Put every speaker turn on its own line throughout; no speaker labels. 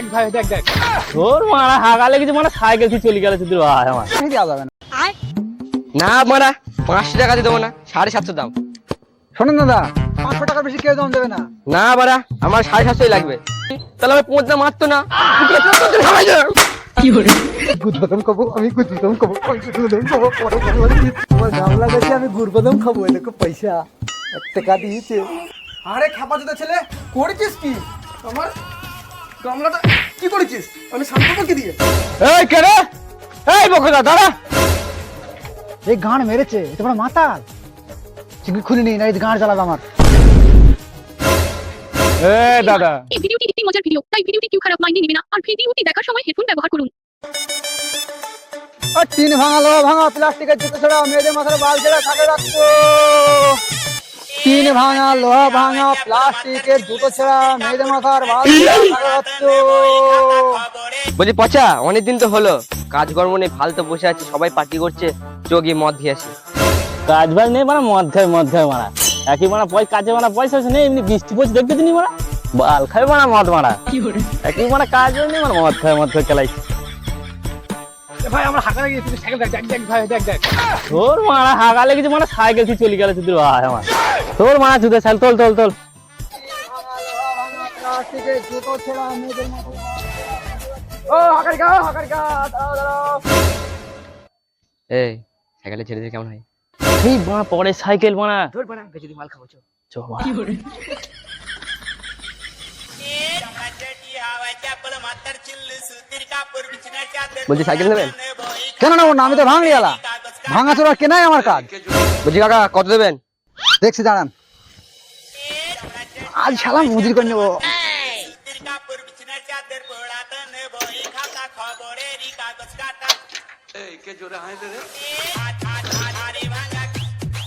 দেখ ভাই দেখ দেখ
তোর মারা হাগা লেগেছে মানে সাইকেল থেকে চলে গেল শুধু ভাই আমার
দেওয়া যাবে না।
না মারা 500 টাকা দিয়ে দেবো না, 750 দাম।
শোনেন দাদা, 500 টাকার বেশি কেউ দাম দেবে না।
না বাড়া, আমার 750 লাগবে। তাহলে আমি 5 মারতো না।
গুদবাদাম খাবো আমি, গুদবাদাম খাবো, গুদবাদাম খাবো, আমার গামলা দেখে আমি গুড়বাদাম খাবো, এরকম পয়সা 1 টাকা দিয়েছে। আরে খাপা জুতা ছেলে, করেছিস কি? আমার গামলাটা কি করেছিস? আমি শান্তকে দিয়ে।
এই কে রে? এই বকরা দাঁড়া।
এই গান মেরেছে, এটা বড় মাতাল। চিংড়ি খুলে নি, না এই গান জ্বালাবে আমার।
এই দাদা,
এই ভিডিওটি একটি মজার ভিডিও, তাই ভিডিওটি কেউ খারাপ মাইন্ডে নেবে না। আর ভিডিওটি দেখার সময় হেডফোন ব্যবহার করুন।
আর টিন ভাঙালো, ভাঙা প্লাস্টিকের জুতো ছাড়া মেয়েদের মাথার বাল ছেড়া থাকে রাখতো। টিন ভাঙা, লোহা ভাঙা, প্লাস্টিকের জুতো ছাড়া মেয়েদের মাথার বাল ছেড়া থাকে রাখতো।
বলছি পচা, অনেকদিন তো হলো, কাজকর্ম নেই, ফালতু বসে আছি, সবাই পার্টি করছে, চোখে মদ দিয়ে আসি।
কাজ বাজ নেই মানে মধ্যে মারা একই মানে কাজে মানে পয়সা নেই, এমনি বৃষ্টি পড়ছে দেখতে দিনি মারা বাল খাই মানে মদ মারা একই মানে কাজ নেই মানে মধ্যে খেলাইছি।
ভাই আমরা হাঁকা গিয়ে সাইকেল দেখ দেখ ভাই দেখ দেখ।
তোর মারা হাগা লেগেছে মানে সাইকেল থেকে চলে গেল শুধু ভাই আমার। তোর মারা জুতে চাল তোল তোল তোল।
প্লাস্টিকের জুতো ছাড়া মেয়েদের মাথার ও হাকারিকা হাকারিকা দাঁড়াও দাঁড়াও।
এই সাইকেলে ছেড়ে দিলে কেমন হয়?
এই বাঁ পরে সাইকেল মারা
ধর বাড়া, বেশি মাল খাবো চো।
চো
বলছি সাইকেল নেবেন?
কেন নেবো না, আমি তো ভাঙড়ি আলা, ভাঙা চোরা কেনাই আমার কাজ।
বলছি কাকা কত দেবেন?
দেখছি দাঁড়ান, আজ শালা মুজির করে নেবো।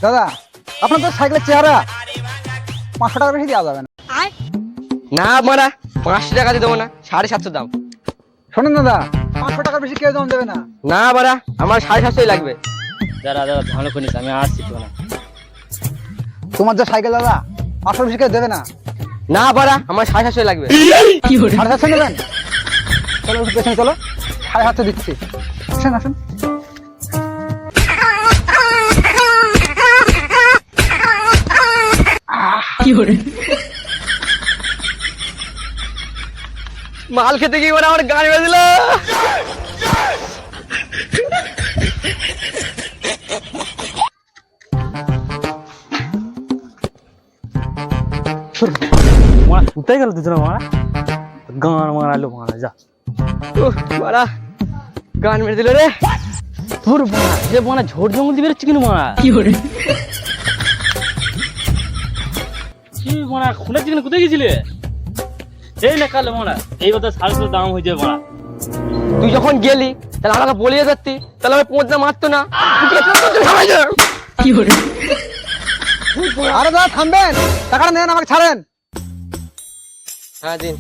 দাদা আপনার তো সাইকেলের চেহারা, 500 টাকা বেশি দেওয়া যাবে না।
না মারা, 500 টাকা দিয়ে দেবো না, 750 দাম।
শোনেন দাদা, 500 টাকার বেশি কেউ দাম দেবে না।
না বাড়া, আমার 750 লাগবে।
দাদা দাদা ভালো করিস, আমি আসছি তো না।
তোমার যে সাইকেল দাদা, 500 বেশি কেউ দেবে না।
না বাড়া, আমার 750 লাগবে।
750 নেবেন? চলো পেছনে চলো, 750 দিচ্ছি। আসেন আসেন।
মাল খেতে গিয়ে ওরা আমার গান বেজে দিল।
মারা কোথায় গেল দুজন মারা? গান মারালো মারা যা।
মারা গান মেরে দিল রে।
তোর মারা যে মানে ঝোড় জঙ্গল দিয়ে বেরোচ্ছে কিন্তু মারা কি মারা খুলে চিকেন কোথায় গেছিলে? এই না কালো মারা, এই কথা 750 দাম হয়ে যাবে মারা।
তুই যখন গেলি তাহলে আমাকে বলিয়ে যাচ্ছি, তাহলে আমি 5 মারতো না।
আরে দাদা থামবেন, টাকাটা নেন, আমাকে ছাড়েন।
হ্যাঁ দিন।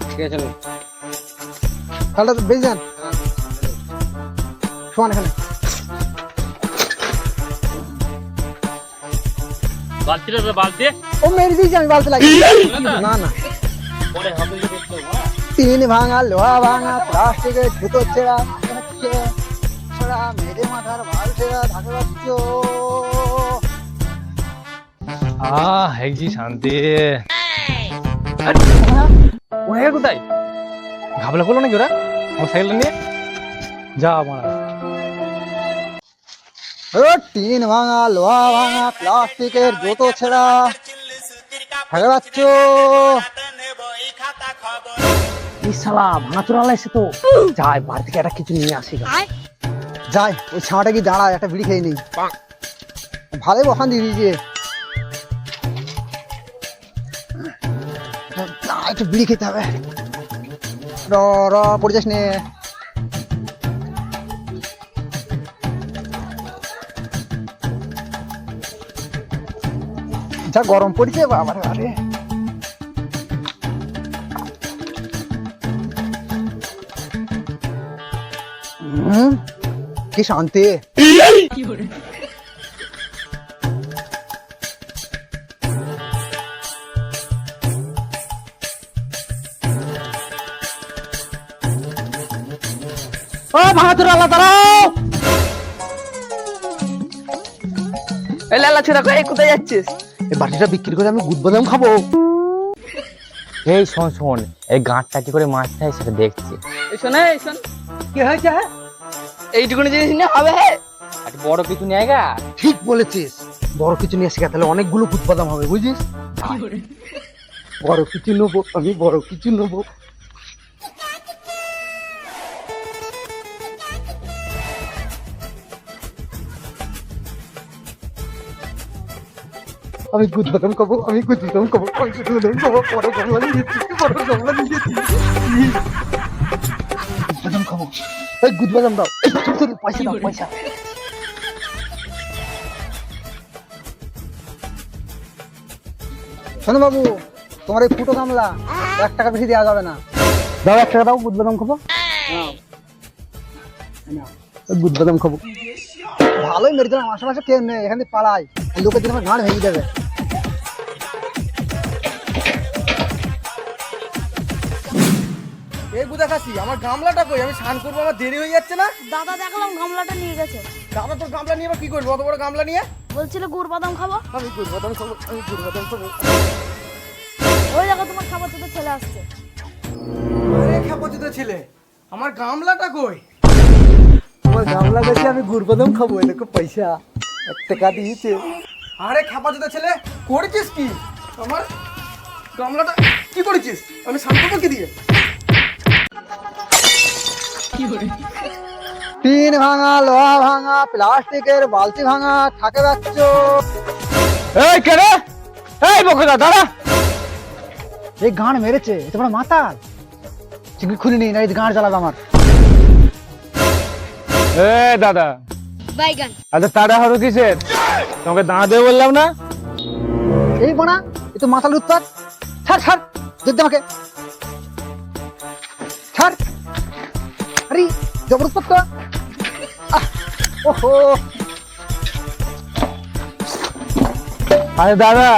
ঠিক আছে চলুন।
তাহলে বেশি যান, সমান এখানে।
বালতিটা তো বালতি
ও মেরে দিয়েছি আমি, বালতি লাগি না না।
পরে হবে যে দেখতে মারা।
টিন ভাঙা, লোহা ভাঙা, প্লাস্টিকের জুতো ছেঁড়া ছড়া মেয়েদের মাথার বাল ছেঁড়া ঢাকা রাখছ।
হেগজি শান্তি। ওরা কোথায় ঘাবলা করলো নাকি ওরা আমার সাইকেলটা নিয়ে? যা মারা।
টিন ভাঙা, লোহা ভাঙা, প্লাস্টিকের জুতো ছেঁড়া ঢাকা রাখছ।
এই শালা ভাঙাচোরা লাইছে তো, যাই বাড়ি থেকে একটা কিছু নিয়ে আসি।
যাই ওই ছামাটা কি দাঁড়ায়, একটা বিড়ি খেয়ে নি। ভালোই বসান দিয়ে দিয়েছে, একটু বিড়ি খেতে হবে। র র পড়ে যাস নে। যা গরম পড়েছে বাবারে বাবারে। কি শান্তি।
ও ভাঙাচোর আল্লাহ দাঁড়াও।
এই লালা ছোড়া কই কোথায় যাচ্ছিস?
এই বাটিটা বিক্রি করে আমি গুড় বাদাম খাবো।
এই শোন শোন, এই গাঁটটা কি করে মারতে হয় সেটা দেখছি।
এই শোন এই শোন,
কি হয়েছে? হ্যাঁ,
এইটুকুনি জিনিস নিয়ে হবে হে?
একটা বড় কিছু নিয়ে গা।
ঠিক বলেছিস, বড় কিছু নিয়ে এসে তাহলে অনেকগুলো গুড় বাদাম হবে, বুঝিস? বড় কিছু নেবো, আমি বড় কিছু নেবো। আমি গুড় বাদাম খাবো, আমি গুড় বাদাম খাবো, আমি গুড় বাদাম খাবো। বড় গামলা নিয়ে যাচ্ছি, বড় গামলা নিয়ে যাচ্ছি। গুড় বাদাম খাবো। এই গুড় বাদাম দাও। এই তোর পয়সা দাও, পয়সা। শোনো বাবু, তোমার এই ফুটো গামলা 1 টাকা বেশি দেওয়া যাবে না। দাও 1 টাকা দাও, গুড় বাদাম খাবো। গুড় বাদাম খাবো। ভালোই মেরে দিলাম, আশেপাশে কেউ নেই, এখান থেকে পালাই, লোকের দিন আমার ঘাড় ভেঙে যাবে। এই বুঝা খাসি, আমার গামলাটা কই? আমি স্নান করবো, আমার দেরি হয়ে যাচ্ছে না।
দাদা দেখলাম গামলাটা নিয়ে গেছে।
দাদা তোর গামলা নিয়ে আবার কি করবো? অত বড় গামলা নিয়ে?
বলছিল গুড় বাদাম খাবো।
আমি গুড় বাদাম খাবো, আমি গুড় বাদাম খাবো।
ওই দেখো তোমার খাবার তো ছেলে আসছে।
আরে খেপচিত ছেলে, আমার গামলাটা কই? তোমার গামলা গেছে, আমি গুড় বাদাম খাবো, এই দেখো পয়সা 1 টাকা দিয়েছে। আরে খেপচিত ছেলে, করেছিস কি? আমার গামলাটা কি করেছিস? আমি শান্ত কি দিয়ে? টিন ভাঙা, লোহা ভাঙা, প্লাস্টিকের বালতি ভাঙা, থাকে যাচ্ছ।
এই কে রে? এই বকরা দাঁড়া।
এই গান মেরেছে, এ তোমরা মাতাল। চিংড়ি খুলিনি, না এই গান চালাবে আমার।
এ দাদা,
বাইগান।
আচ্ছা তাড়া হলো কিসের? তোমাকে দাঁড়াতে বললাম না?
এই বোনা, এ তো মাতাল উৎপাত। ছাড় ছাড়, দেখতে আমাকে ছাড়। আরে জবর উৎপাত তো। ওহো,
আরে দাদা,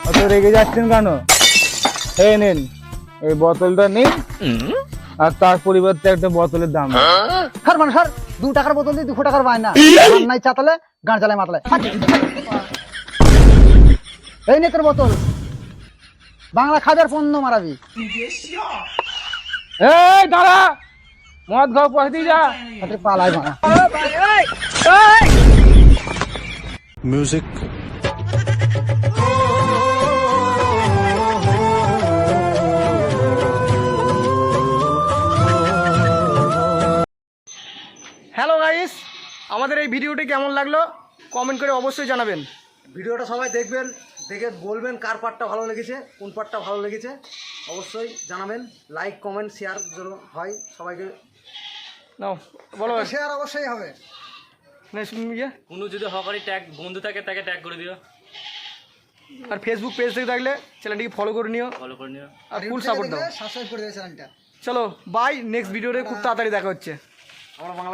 অত রেগে যাচ্ছেন কেন? এই নিন, এই বোতলটা নিন, আর তার পরিবর্তে একটা বোতলের দাম দিন।
ছাড় মানে ছাড়। 2 টাকার বোতল দিয়ে 200 টাকার বায়না। গান নাই চাতালে, গান চালায় মাতালে। এই নে তোর বোতল, বাংলা খাবার পণ্য মারাবি।
এই দাঁড়া, মদ খাও, পয়সা দিয়ে যা।
পালাই মারা।
Music.
হ্যালো গাইস, আমাদের এই ভিডিওটি কেমন লাগলো কমেন্ট করে অবশ্যই জানাবেন। ভিডিওটা সবাই দেখবেন, দেখে বলবেন কার পার্টটা ভালো লেগেছে, কোন পার্টটা ভালো লেগেছে অবশ্যই জানাবেন। লাইক কমেন্ট শেয়ার যেন হয় সবাইকে। নাও বলো, শেয়ার অবশ্যই হবে।
কোনো যদি হকারি ট্যাগ বন্ধু থাকে তাকে ট্যাগ করে দিও,
আর ফেসবুক পেজ থেকে থাকলে চ্যানেলটিকে ফলো করে নিও,
ফলো করে নিও।
আর ফুল সাপোর্ট দাও। সাবস্ক্রাইব করে দেবে চ্যানেলটা। চলো বাই, নেক্সট ভিডিওতে খুব তাড়াতাড়ি দেখা হচ্ছে। আমরা বাংলা